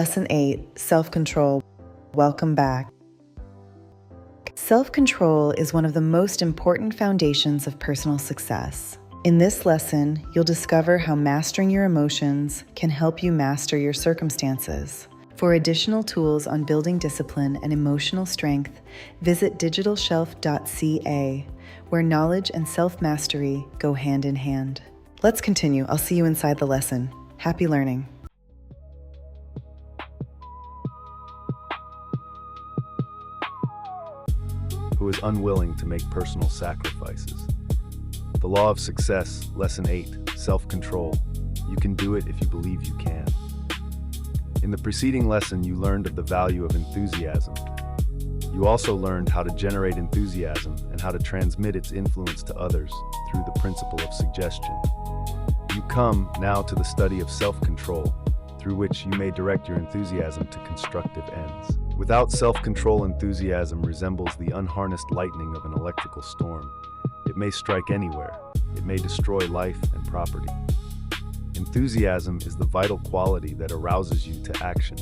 Lesson 8, Self-Control. Welcome back. Self-control is one of the most important foundations of personal success. In this lesson, you'll discover how mastering your emotions can help you master your circumstances. For additional tools on building discipline and emotional strength, visit DigitalShelf.ca, where knowledge and self-mastery go hand in hand. Let's continue. I'll see you inside the lesson. Happy learning. Who is unwilling to make personal sacrifices. The Law of Success, Lesson 8, Self-Control. You can do it if you believe you can. In the preceding lesson, you learned of the value of enthusiasm. You also learned how to generate enthusiasm and how to transmit its influence to others through the principle of suggestion. You come now to the study of self-control, through which you may direct your enthusiasm to constructive ends. Without self-control, enthusiasm resembles the unharnessed lightning of an electrical storm. It may strike anywhere. It may destroy life and property. Enthusiasm is the vital quality that arouses you to action,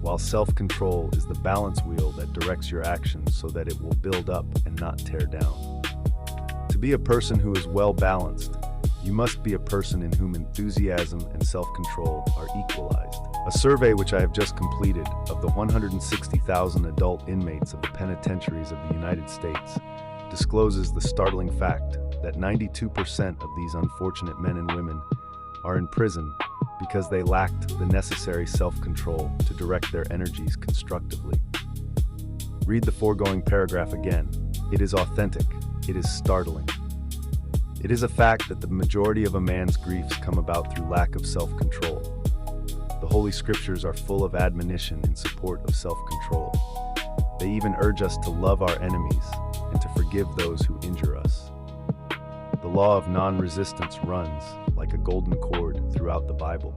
while self-control is the balance wheel that directs your actions so that it will build up and not tear down. To be a person who is well-balanced, you must be a person in whom enthusiasm and self-control are equalized. A survey which I have just completed of the 160,000 adult inmates of the penitentiaries of the United States discloses the startling fact that 92% of these unfortunate men and women are in prison because they lacked the necessary self-control to direct their energies constructively. Read the foregoing paragraph again. It is authentic. It is startling. It is a fact that the majority of a man's griefs come about through lack of self-control. The Holy Scriptures are full of admonition in support of self-control. They even urge us to love our enemies and to forgive those who injure us. The law of non-resistance runs, like a golden cord, throughout the Bible.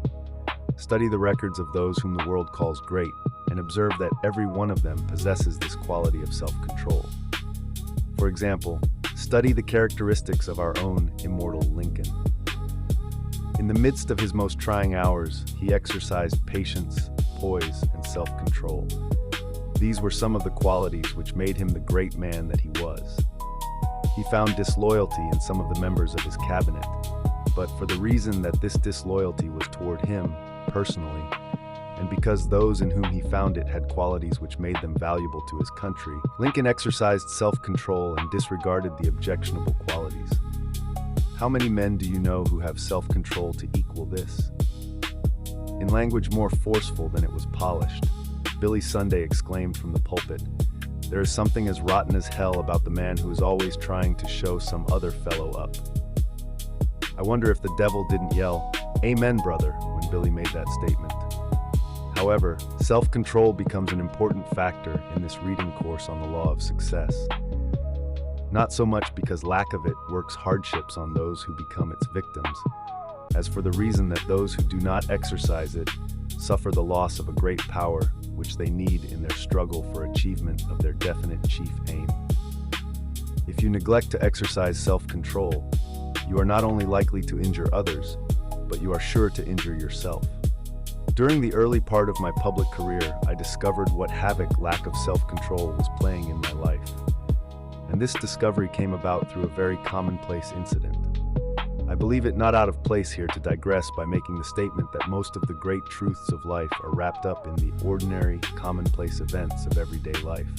Study the records of those whom the world calls great, and observe that every one of them possesses this quality of self-control. For example, study the characteristics of our own immortal Lincoln. In the midst of his most trying hours, he exercised patience, poise, and self-control. These were some of the qualities which made him the great man that he was. He found disloyalty in some of the members of his cabinet, but for the reason that this disloyalty was toward him, personally, and because those in whom he found it had qualities which made them valuable to his country, Lincoln exercised self-control and disregarded the objectionable qualities. How many men do you know who have self-control to equal this? In language more forceful than it was polished, Billy Sunday exclaimed from the pulpit, "There is something as rotten as hell about the man who is always trying to show some other fellow up." I wonder if the devil didn't yell, "Amen, brother," when Billy made that statement. However, self-control becomes an important factor in this reading course on the law of success. Not so much because lack of it works hardships on those who become its victims, as for the reason that those who do not exercise it suffer the loss of a great power which they need in their struggle for achievement of their definite chief aim. If you neglect to exercise self-control, you are not only likely to injure others, but you are sure to injure yourself. During the early part of my public career, I discovered what havoc lack of self-control was playing in my life. And this discovery came about through a very commonplace incident. I believe it not out of place here to digress by making the statement that most of the great truths of life are wrapped up in the ordinary, commonplace events of everyday life.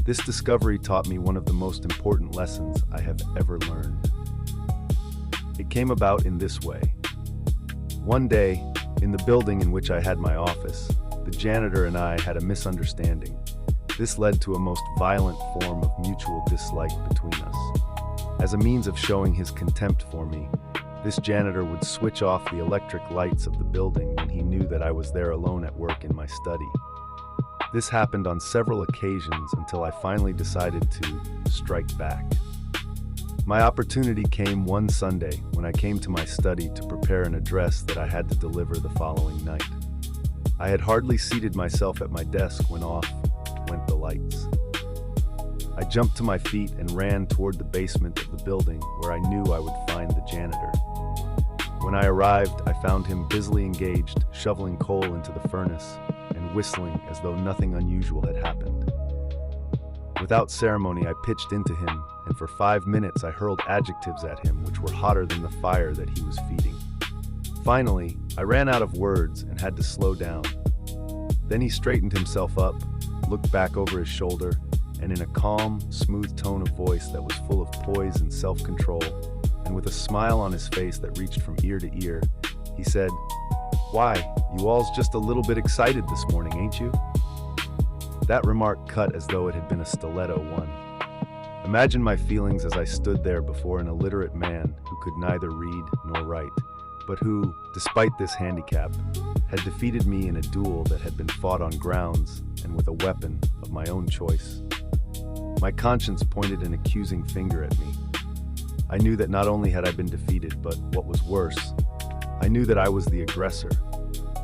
This discovery taught me one of the most important lessons I have ever learned. It came about in this way. One day, in the building in which I had my office, the janitor and I had a misunderstanding. This led to a most violent form of mutual dislike between us. As a means of showing his contempt for me, this janitor would switch off the electric lights of the building when he knew that I was there alone at work in my study. This happened on several occasions until I finally decided to strike back. My opportunity came one Sunday when I came to my study to prepare an address that I had to deliver the following night. I had hardly seated myself at my desk when off went the lights. I jumped to my feet and ran toward the basement of the building where I knew I would find the janitor. When I arrived, I found him busily engaged, shoveling coal into the furnace and whistling as though nothing unusual had happened. Without ceremony, I pitched into him, and for 5 minutes I hurled adjectives at him which were hotter than the fire that he was feeding. Finally, I ran out of words and had to slow down. Then he straightened himself up, looked back over his shoulder, and in a calm, smooth tone of voice that was full of poise and self-control, and with a smile on his face that reached from ear to ear, he said, "Why, you all's just a little bit excited this morning, ain't you?" That remark cut as though it had been a stiletto one. Imagine my feelings as I stood there before an illiterate man who could neither read nor write, but who, despite this handicap, had defeated me in a duel that had been fought on grounds and with a weapon of my own choice. My conscience pointed an accusing finger at me. I knew that not only had I been defeated, but what was worse, I knew that I was the aggressor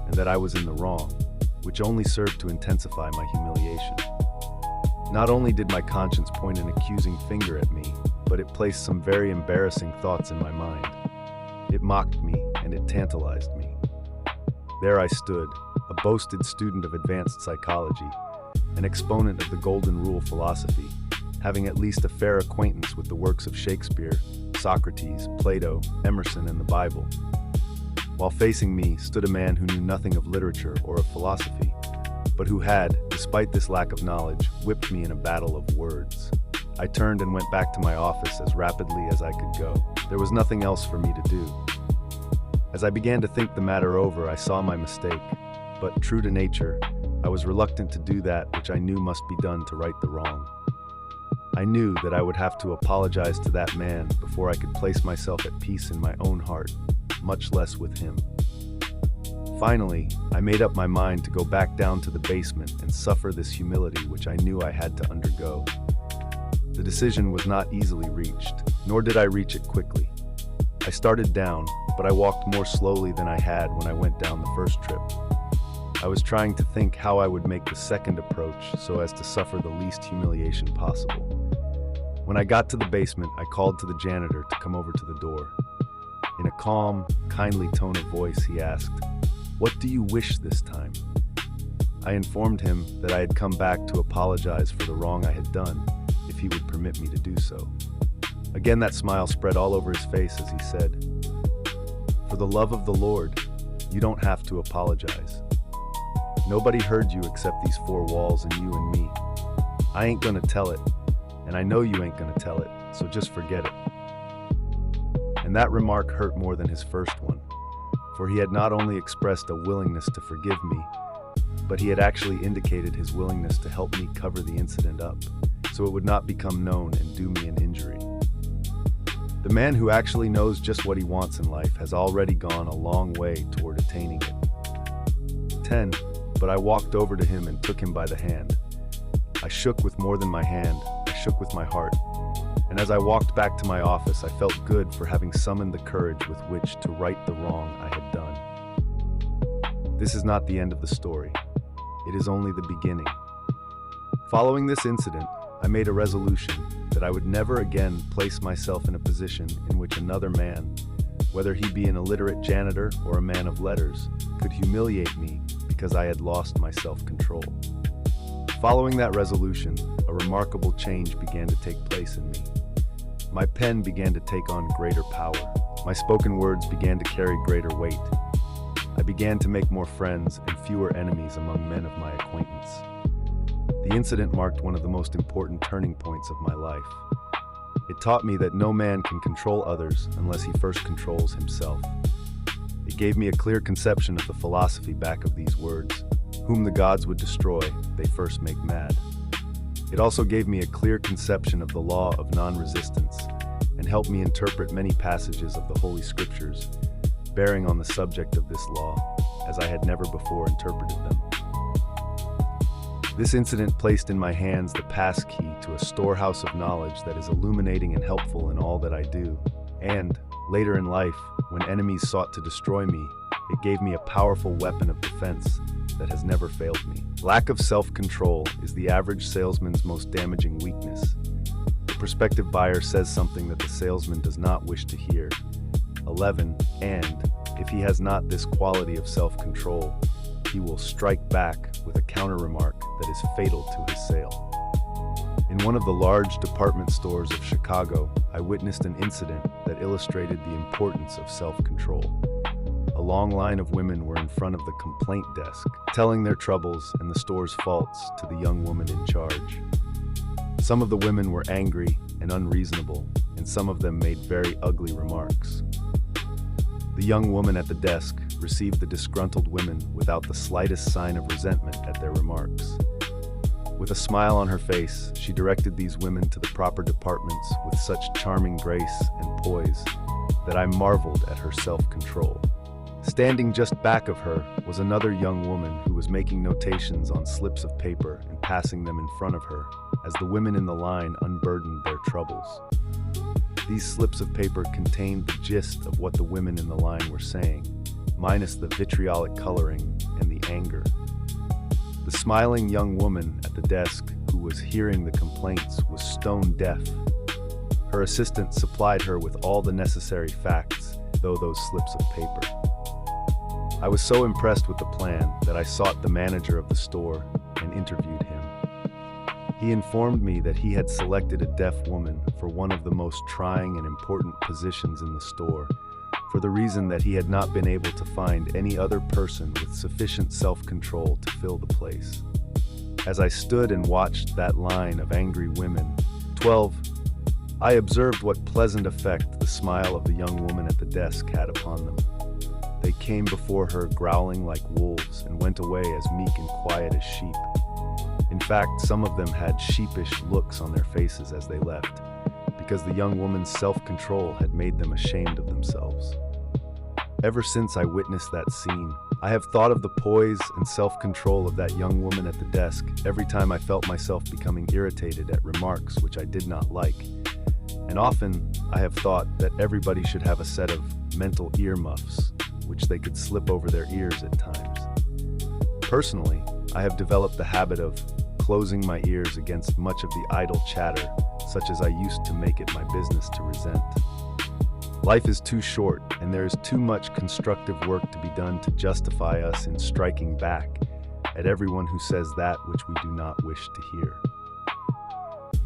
and that I was in the wrong, which only served to intensify my humiliation. Not only did my conscience point an accusing finger at me, but it placed some very embarrassing thoughts in my mind. It mocked me and it tantalized me. There I stood, a boasted student of advanced psychology, an exponent of the Golden Rule philosophy, having at least a fair acquaintance with the works of Shakespeare, Socrates, Plato, Emerson, and the Bible. While facing me stood a man who knew nothing of literature or of philosophy, but who had, despite this lack of knowledge, whipped me in a battle of words. I turned and went back to my office as rapidly as I could go. There was nothing else for me to do. As I began to think the matter over, I saw my mistake, but true to nature, I was reluctant to do that which I knew must be done to right the wrong. I knew that I would have to apologize to that man before I could place myself at peace in my own heart, much less with him. Finally, I made up my mind to go back down to the basement and suffer this humility which I knew I had to undergo. The decision was not easily reached, nor did I reach it quickly. I started down, but I walked more slowly than I had when I went down the first trip. I was trying to think how I would make the second approach so as to suffer the least humiliation possible. When I got to the basement, I called to the janitor to come over to the door. In a calm, kindly tone of voice, he asked, "What do you wish this time?" I informed him that I had come back to apologize for the wrong I had done, if he would permit me to do so. Again, that smile spread all over his face as he said, "For the love of the Lord, you don't have to apologize. Nobody heard you except these four walls and you and me. I ain't gonna tell it, and I know you ain't gonna tell it, so just forget it." And that remark hurt more than his first one, for he had not only expressed a willingness to forgive me, but he had actually indicated his willingness to help me cover the incident up, so it would not become known and do me an injury. The man who actually knows just what he wants in life has already gone a long way toward attaining it. 10. But I walked over to him and took him by the hand. I shook with more than my hand, I shook with my heart. And as I walked back to my office, I felt good for having summoned the courage with which to right the wrong I had done. This is not the end of the story. It is only the beginning. Following this incident, I made a resolution that I would never again place myself in a position in which another man, whether he be an illiterate janitor or a man of letters, could humiliate me because I had lost my self-control. Following that resolution, a remarkable change began to take place in me. My pen began to take on greater power. My spoken words began to carry greater weight. I began to make more friends and fewer enemies among men of my acquaintance. The incident marked one of the most important turning points of my life. It taught me that no man can control others unless he first controls himself. It gave me a clear conception of the philosophy back of these words: whom the gods would destroy, they first make mad. It also gave me a clear conception of the law of non-resistance and helped me interpret many passages of the Holy Scriptures bearing on the subject of this law, as I had never before interpreted them. This incident placed in my hands the passkey to a storehouse of knowledge that is illuminating and helpful in all that I do. And, later in life, when enemies sought to destroy me, it gave me a powerful weapon of defense that has never failed me. Lack of self-control is the average salesman's most damaging weakness. The prospective buyer says something that the salesman does not wish to hear. 11. And, If he has not this quality of self-control, he will strike back with a counter-remark that is fatal to his sale. In one of the large department stores of Chicago, I witnessed an incident that illustrated the importance of self-control. A long line of women were in front of the complaint desk, telling their troubles and the store's faults to the young woman in charge. Some of the women were angry and unreasonable, and some of them made very ugly remarks. The young woman at the desk received the disgruntled women without the slightest sign of resentment at their remarks. With a smile on her face, she directed these women to the proper departments with such charming grace and poise that I marveled at her self-control. Standing just back of her was another young woman who was making notations on slips of paper and passing them in front of her as the women in the line unburdened their troubles. These slips of paper contained the gist of what the women in the line were saying, minus the vitriolic coloring and the anger. The smiling young woman at the desk who was hearing the complaints was stone deaf. Her assistant supplied her with all the necessary facts, though those slips of paper. I was so impressed with the plan that I sought the manager of the store and interviewed him. He informed me that he had selected a deaf woman for one of the most trying and important positions in the store, for the reason that he had not been able to find any other person with sufficient self-control to fill the place. As I stood and watched that line of angry women, 12, I observed what pleasant effect the smile of the young woman at the desk had upon them. They came before her growling like wolves and went away as meek and quiet as sheep. In fact, some of them had sheepish looks on their faces as they left, because the young woman's self-control had made them ashamed of themselves. Ever since I witnessed that scene, I have thought of the poise and self-control of that young woman at the desk every time I felt myself becoming irritated at remarks which I did not like. And often, I have thought that everybody should have a set of mental earmuffs, which they could slip over their ears at times. Personally, I have developed the habit of closing my ears against much of the idle chatter, such as I used to make it my business to resent. Life is too short, and there is too much constructive work to be done to justify us in striking back at everyone who says that which we do not wish to hear.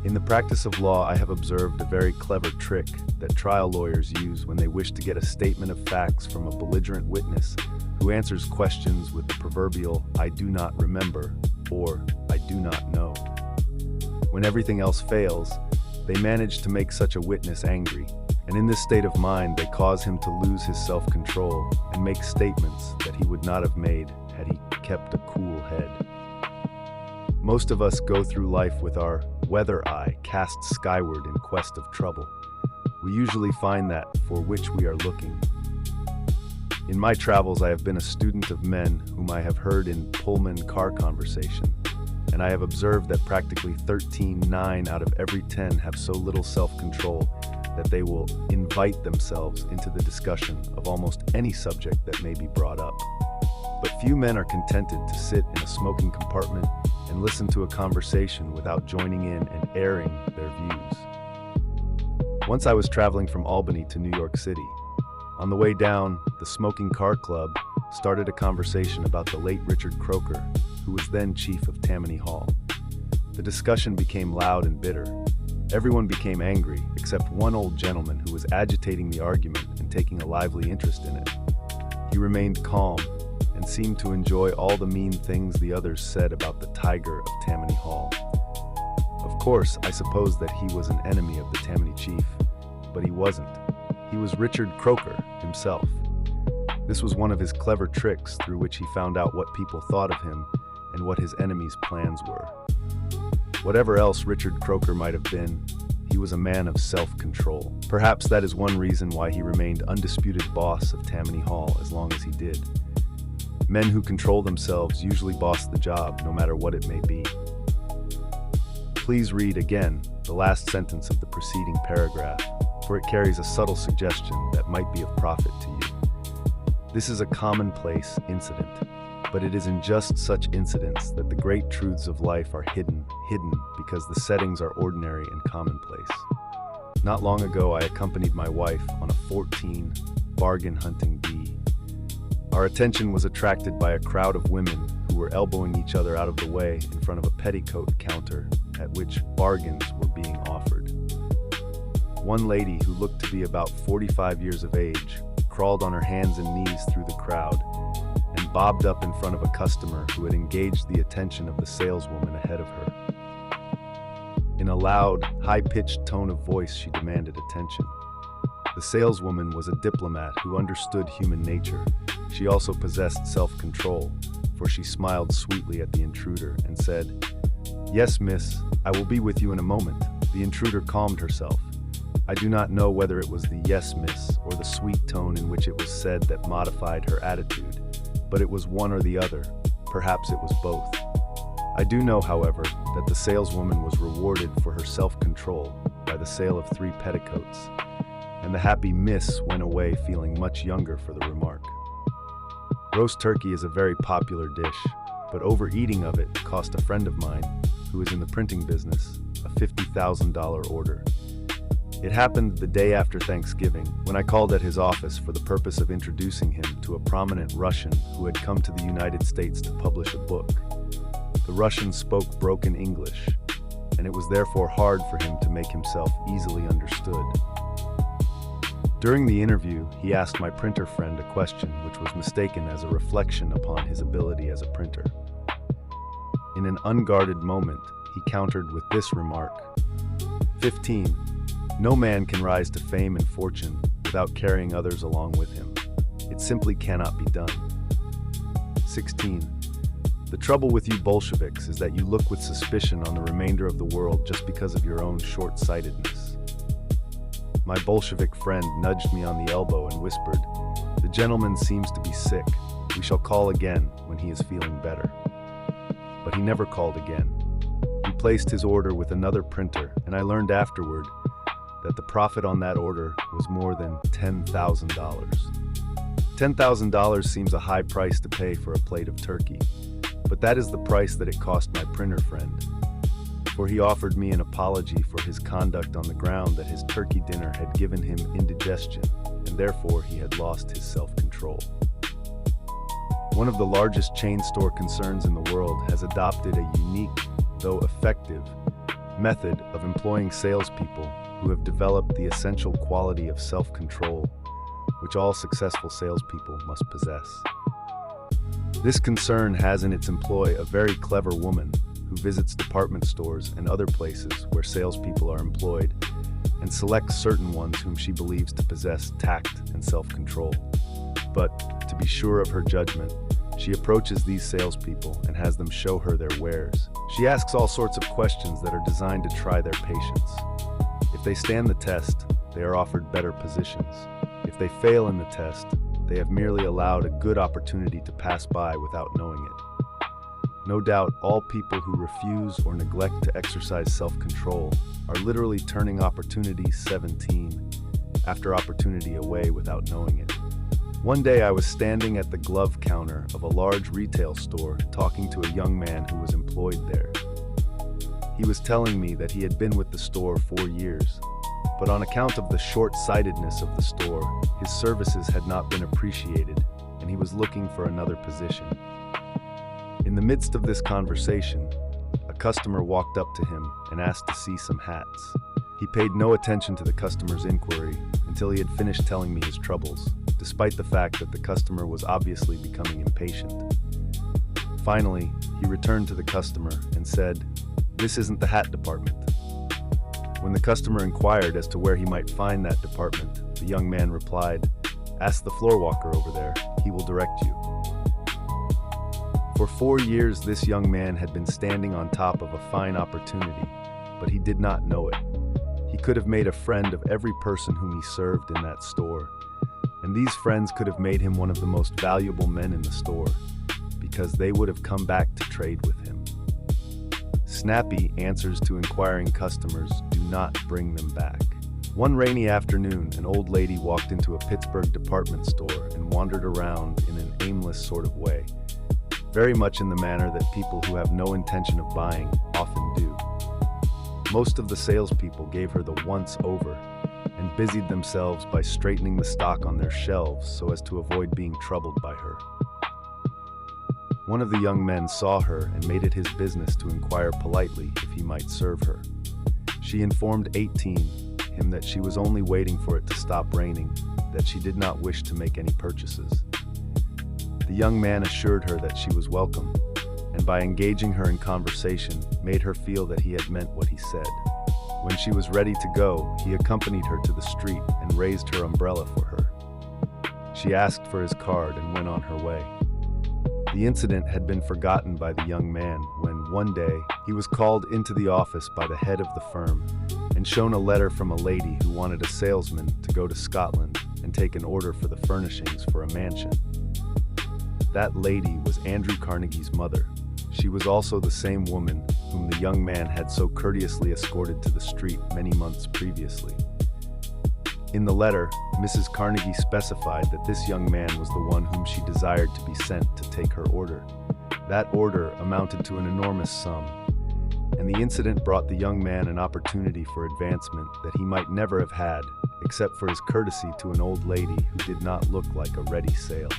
In the practice of law, I have observed a very clever trick that trial lawyers use when they wish to get a statement of facts from a belligerent witness who answers questions with the proverbial "I do not remember" or "I do not know." When everything else fails, they manage to make such a witness angry, and in this state of mind they cause him to lose his self-control and make statements that he would not have made had he kept a cool head. Most of us go through life with our weather eye cast skyward in quest of trouble. We usually find that for which we are looking. In my travels, I have been a student of men whom I have heard in Pullman car conversation, and I have observed that practically 9 out of every 10 have so little self-control that they will invite themselves into the discussion of almost any subject that may be brought up. But few men are contented to sit in a smoking compartment and listen to a conversation without joining in and airing their views. Once I was traveling from Albany to New York City. On the way down, the Smoking Car Club started a conversation about the late Richard Croker, who was then chief of Tammany Hall. The discussion became loud and bitter. Everyone became angry, except one old gentleman who was agitating the argument and taking a lively interest in it. He remained calm and seemed to enjoy all the mean things the others said about the tiger of Tammany Hall. Of course, I supposed that he was an enemy of the Tammany chief, but he wasn't. He was Richard Croker himself. This was one of his clever tricks through which he found out what people thought of him and what his enemies' plans were. Whatever else Richard Croker might have been, he was a man of self-control. Perhaps that is one reason why he remained undisputed boss of Tammany Hall as long as he did. Men who control themselves usually boss the job, no matter what it may be. Please read again the last sentence of the preceding paragraph, for it carries a subtle suggestion that might be of profit to you. This is a commonplace incident, but it is in just such incidents that the great truths of life are hidden because the settings are ordinary and commonplace. Not long ago, I accompanied my wife on a 14 bargain hunting bee. Our attention was attracted by a crowd of women who were elbowing each other out of the way in front of a petticoat counter at which bargains were being offered. One lady, who looked to be about 45 years of age, crawled on her hands and knees through the crowd and bobbed up in front of a customer who had engaged the attention of the saleswoman ahead of her. In a loud, high-pitched tone of voice, she demanded attention. The saleswoman was a diplomat who understood human nature. She also possessed self-control, for she smiled sweetly at the intruder and said, "Yes, miss, I will be with you in a moment." The intruder calmed herself. I do not know whether it was the "yes, miss" or the sweet tone in which it was said that modified her attitude, but it was one or the other. Perhaps it was both. I do know, however, that the saleswoman was rewarded for her self-control by the sale of 3 petticoats, and the happy miss went away feeling much younger for the remark. Roast turkey is a very popular dish, but overeating of it cost a friend of mine, who is in the printing business, a $50,000 order. It happened the day after Thanksgiving, when I called at his office for the purpose of introducing him to a prominent Russian who had come to the United States to publish a book. The Russian spoke broken English, and it was therefore hard for him to make himself easily understood. During the interview, he asked my printer friend a question which was mistaken as a reflection upon his ability as a printer. In an unguarded moment, he countered with this remark: 15. No man can rise to fame and fortune without carrying others along with him. It simply cannot be done. 16. The trouble with you Bolsheviks is that you look with suspicion on the remainder of the world just because of your own short-sightedness. My Bolshevik friend nudged me on the elbow and whispered, "The gentleman seems to be sick. We shall call again when he is feeling better." But he never called again. He placed his order with another printer, and I learned afterward that the profit on that order was more than $10,000. $10,000 seems a high price to pay for a plate of turkey, but that is the price that it cost my printer friend, for he offered me an apology for his conduct on the ground that his turkey dinner had given him indigestion, and therefore he had lost his self-control. One of the largest chain store concerns in the world has adopted a unique, though effective, method of employing salespeople who have developed the essential quality of self-control, which all successful salespeople must possess. This concern has in its employ a very clever woman who visits department stores and other places where salespeople are employed and selects certain ones whom she believes to possess tact and self-control. But, to be sure of her judgment, she approaches these salespeople and has them show her their wares. She asks all sorts of questions that are designed to try their patience. If they stand the test, they are offered better positions. If they fail in the test, they have merely allowed a good opportunity to pass by without knowing it. No doubt, all people who refuse or neglect to exercise self-control are literally turning opportunity 17 after opportunity away without knowing it. One day I was standing at the glove counter of a large retail store talking to a young man who was employed there. He was telling me that he had been with the store 4 years, but on account of the short-sightedness of the store, his services had not been appreciated, and he was looking for another position. In the midst of this conversation, a customer walked up to him and asked to see some hats. He paid no attention to the customer's inquiry until he had finished telling me his troubles, despite the fact that the customer was obviously becoming impatient. Finally, he returned to the customer and said, "This isn't the hat department." When the customer inquired as to where he might find that department, the young man replied, "Ask the floor walker over there, he will direct you." For 4 years, this young man had been standing on top of a fine opportunity, but he did not know it. He could have made a friend of every person whom he served in that store, and these friends could have made him one of the most valuable men in the store, because they would have come back to trade with him. Snappy answers to inquiring customers do not bring them back. One rainy afternoon, an old lady walked into a Pittsburgh department store and wandered around in an aimless sort of way, very much in the manner that people who have no intention of buying often do. Most of the salespeople gave her the once-over, and busied themselves by straightening the stock on their shelves so as to avoid being troubled by her. One of the young men saw her and made it his business to inquire politely if he might serve her. She informed 18 him that she was only waiting for it to stop raining, that she did not wish to make any purchases. The young man assured her that she was welcome, and by engaging her in conversation, made her feel that he had meant what he said. When she was ready to go, he accompanied her to the street and raised her umbrella for her. She asked for his card and went on her way. The incident had been forgotten by the young man when, one day, he was called into the office by the head of the firm and shown a letter from a lady who wanted a salesman to go to Scotland and take an order for the furnishings for a mansion. That lady was Andrew Carnegie's mother. She was also the same woman whom the young man had so courteously escorted to the street many months previously. In the letter, Mrs. Carnegie specified that this young man was the one whom she desired to be sent to take her order. That order amounted to an enormous sum, and the incident brought the young man an opportunity for advancement that he might never have had, except for his courtesy to an old lady who did not look like a ready sale.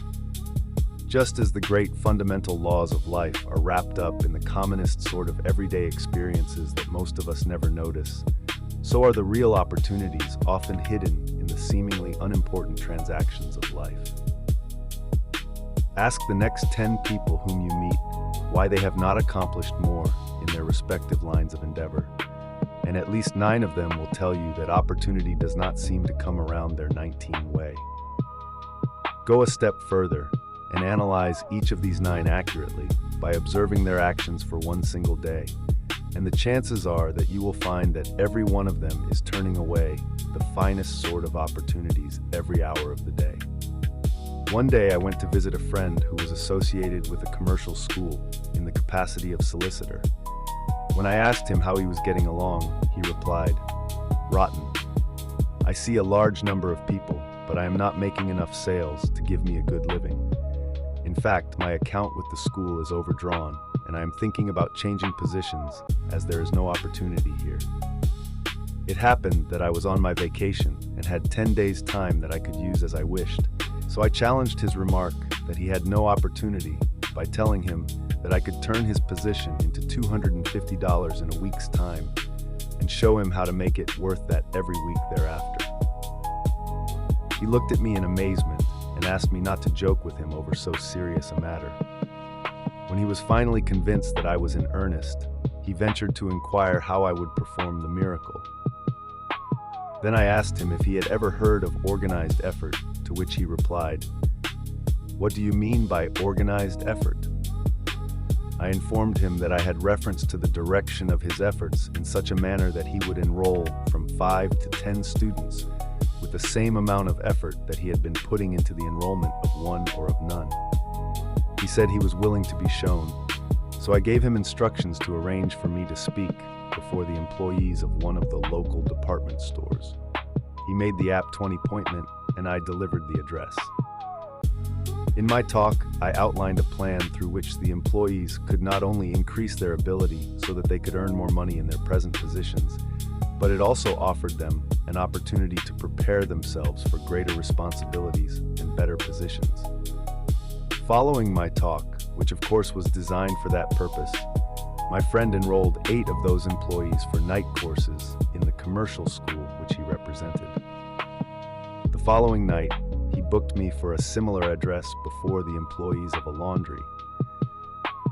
Just as the great fundamental laws of life are wrapped up in the commonest sort of everyday experiences that most of us never notice, so are the real opportunities often hidden in the seemingly unimportant transactions of life. Ask the next 10 people whom you meet why they have not accomplished more in their respective lines of endeavor, and at least 9 of them will tell you that opportunity does not seem to come around their 19 way. Go a step further and analyze each of these 9 accurately by observing their actions for one single day, and the chances are that you will find that every one of them is turning away the finest sort of opportunities every hour of the day. One day I went to visit a friend who was associated with a commercial school in the capacity of solicitor. When I asked him how he was getting along, he replied, "Rotten. I see a large number of people, but I am not making enough sales to give me a good living. In fact, my account with the school is overdrawn, and I am thinking about changing positions as there is no opportunity here." It happened that I was on my vacation and had 10 days' time that I could use as I wished, so I challenged his remark that he had no opportunity by telling him that I could turn his position into $250 in a week's time and show him how to make it worth that every week thereafter. He looked at me in amazement and asked me not to joke with him over so serious a matter. When he was finally convinced that I was in earnest, he ventured to inquire how I would perform the miracle. Then I asked him if he had ever heard of organized effort, to which he replied, "What do you mean by organized effort?" I informed him that I had reference to the direction of his efforts in such a manner that he would enroll from 5 to 10 students with the same amount of effort that he had been putting into the enrollment of one or of none. He said he was willing to be shown, so I gave him instructions to arrange for me to speak before the employees of one of the local department stores. He made the apt 20 appointment, and I delivered the address. In my talk, I outlined a plan through which the employees could not only increase their ability so that they could earn more money in their present positions, but it also offered them an opportunity to prepare themselves for greater responsibilities and better positions. Following my talk, which of course was designed for that purpose, my friend enrolled 8 of those employees for night courses in the commercial school which he represented. The following night, he booked me for a similar address before the employees of a laundry.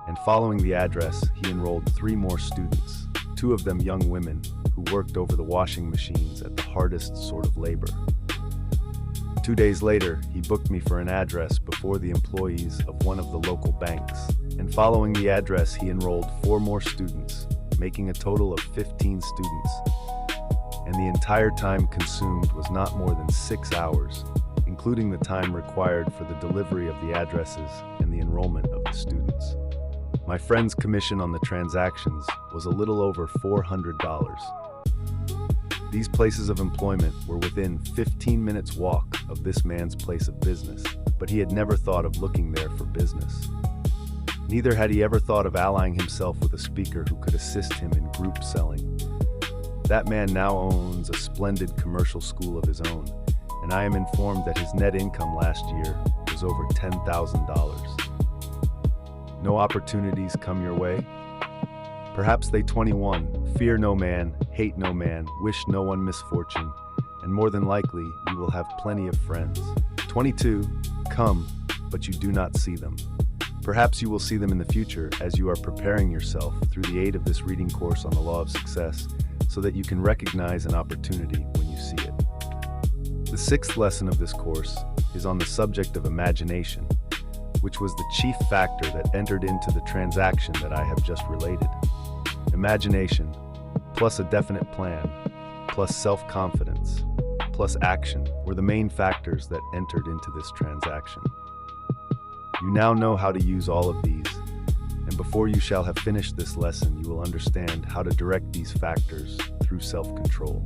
And following the address, he enrolled 3 more students, 2 of them young women who worked over the washing machines at the hardest sort of labor. 2 days later, he booked me for an address before the employees of one of the local banks, and following the address, he enrolled 4 more students, making a total of 15 students. And the entire time consumed was not more than 6 hours, including the time required for the delivery of the addresses and the enrollment of the students. My friend's commission on the transactions was a little over $400. These places of employment were within 15 minutes walk of this man's place of business, but he had never thought of looking there for business. Neither had he ever thought of allying himself with a speaker who could assist him in group selling. That man now owns a splendid commercial school of his own, and I am informed that his net income last year was over $10,000. No opportunities come your way? Perhaps they 21, fear no man, hate no man, wish no one misfortune, and more than likely you will have plenty of friends. 22, come, but you do not see them. Perhaps you will see them in the future as you are preparing yourself through the aid of this reading course on the law of success so that you can recognize an opportunity when you see it. The sixth lesson of this course is on the subject of imagination, which was the chief factor that entered into the transaction that I have just related. Imagination, plus a definite plan, plus self-confidence, plus action were the main factors that entered into this transaction. You now know how to use all of these, and before you shall have finished this lesson, you will understand how to direct these factors through self-control.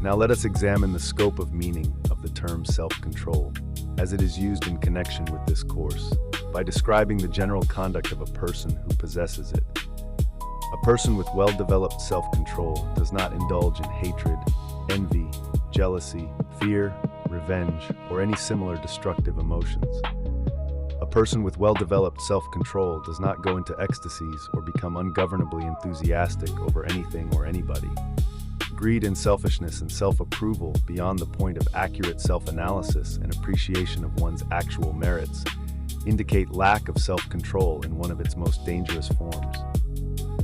Now let us examine the scope of meaning of the term self-control, as it is used in connection with this course, by describing the general conduct of a person who possesses it. A person with well-developed self-control does not indulge in hatred, envy, jealousy, fear, revenge, or any similar destructive emotions. A person with well-developed self-control does not go into ecstasies or become ungovernably enthusiastic over anything or anybody. Greed and selfishness and self-approval beyond the point of accurate self-analysis and appreciation of one's actual merits indicate lack of self-control in one of its most dangerous forms.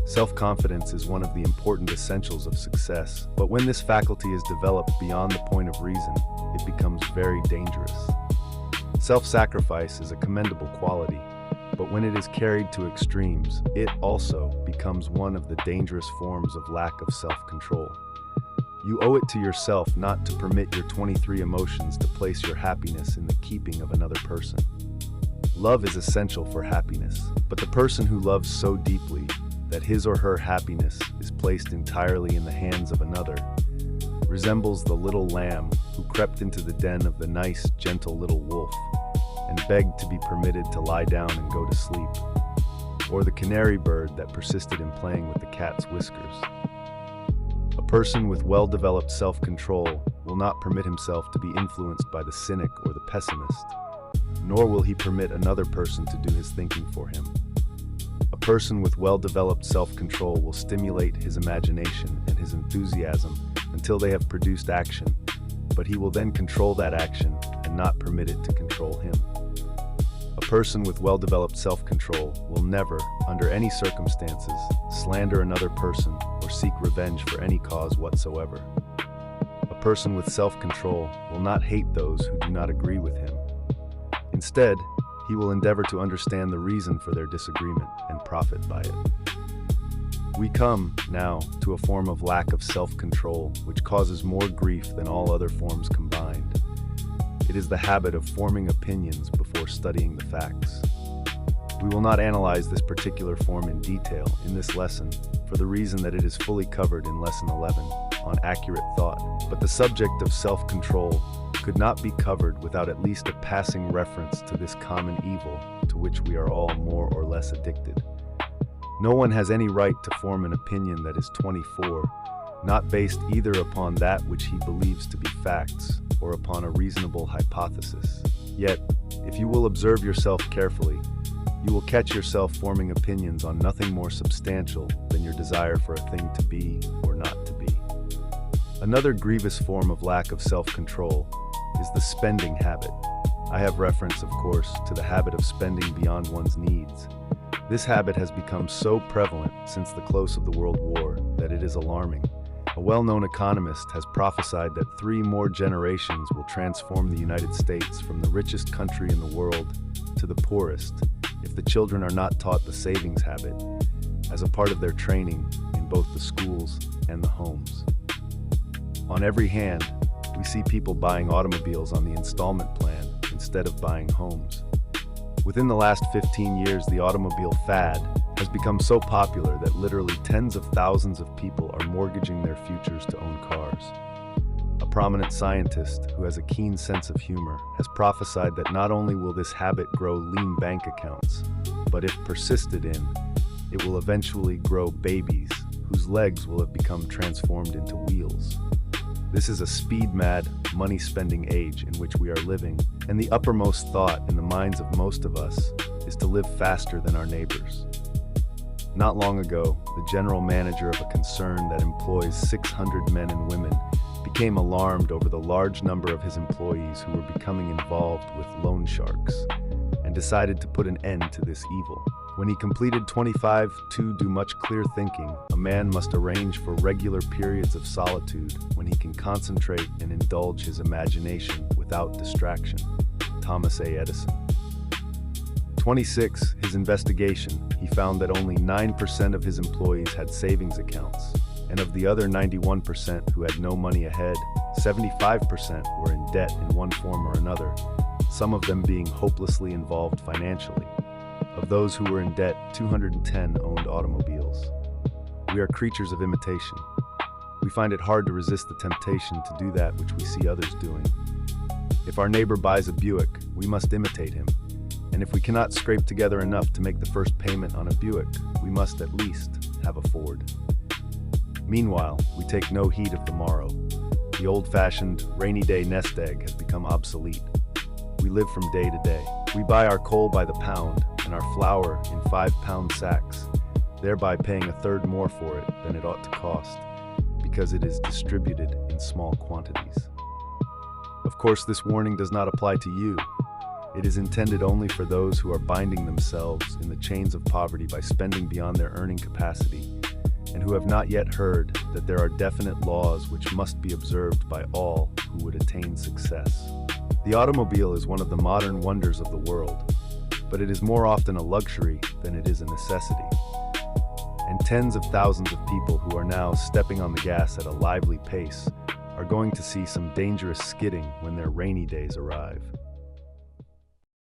Self-confidence is one of the important essentials of success, but when this faculty is developed beyond the point of reason, it becomes very dangerous. Self-sacrifice is a commendable quality, but when it is carried to extremes, it also becomes one of the dangerous forms of lack of self-control. You owe it to yourself not to permit your 23 emotions to place your happiness in the keeping of another person. Love is essential for happiness, but the person who loves so deeply that his or her happiness is placed entirely in the hands of another resembles the little lamb who crept into the den of the nice, gentle little wolf and begged to be permitted to lie down and go to sleep, or the canary bird that persisted in playing with the cat's whiskers. A person with well-developed self-control will not permit himself to be influenced by the cynic or the pessimist, nor will he permit another person to do his thinking for him. A person with well-developed self-control will stimulate his imagination and his enthusiasm until they have produced action, but he will then control that action and not permit it to control him. A person with well-developed self-control will never, under any circumstances, slander another person or seek revenge for any cause whatsoever. A person with self-control will not hate those who do not agree with him. Instead, he will endeavor to understand the reason for their disagreement and profit by it. We come, now, to a form of lack of self-control which causes more grief than all other forms combined. It is the habit of forming opinions before studying the facts. We will not analyze this particular form in detail in this lesson for the reason that it is fully covered in Lesson 11 on accurate thought, but the subject of self-control could not be covered without at least a passing reference to this common evil to which we are all more or less addicted. No one has any right to form an opinion that is 24, not based either upon that which he believes to be facts or upon a reasonable hypothesis. Yet, if you will observe yourself carefully, you will catch yourself forming opinions on nothing more substantial than your desire for a thing to be or not to be. Another grievous form of lack of self-control is the spending habit. I have reference, of course, to the habit of spending beyond one's needs. This habit has become so prevalent since the close of the World War that it is alarming. A well-known economist has prophesied that 3 more generations will transform the United States from the richest country in the world to the poorest if the children are not taught the savings habit as a part of their training in both the schools and the homes. On every hand, we see people buying automobiles on the installment plan instead of buying homes. Within the last 15 years, the automobile fad has become so popular that literally tens of thousands of people are mortgaging their futures to own cars. A prominent scientist who has a keen sense of humor has prophesied that not only will this habit grow lean bank accounts, but if persisted in, it will eventually grow babies whose legs will have become transformed into wheels. This is a speed-mad, money-spending age in which we are living, and the uppermost thought in the minds of most of us is to live faster than our neighbors. Not long ago, the general manager of a concern that employs 600 men and women became alarmed over the large number of his employees who were becoming involved with loan sharks, and decided to put an end to this evil. When he completed 25 to do much clear thinking, a man must arrange for regular periods of solitude when he can concentrate and indulge his imagination without distraction. Thomas A. Edison. 26. His investigation, he found that only 9% of his employees had savings accounts, and of the other 91% who had no money ahead, 75% were in debt in one form or another, some of them being hopelessly involved financially. Of those who were in debt, 210 owned automobiles. We are creatures of imitation. We find it hard to resist the temptation to do that which we see others doing. If our neighbor buys a Buick, we must imitate him. And if we cannot scrape together enough to make the first payment on a Buick, we must at least have a Ford. Meanwhile, we take no heed of the morrow. The old-fashioned rainy day nest egg has become obsolete. We live from day to day. We buy our coal by the pound and our flour in 5-pound sacks, thereby paying a third more for it than it ought to cost, because it is distributed in small quantities. Of course, this warning does not apply to you. It is intended only for those who are binding themselves in the chains of poverty by spending beyond their earning capacity, and who have not yet heard that there are definite laws which must be observed by all who would attain success. The automobile is one of the modern wonders of the world, but it is more often a luxury than it is a necessity. And tens of thousands of people who are now stepping on the gas at a lively pace are going to see some dangerous skidding when their rainy days arrive.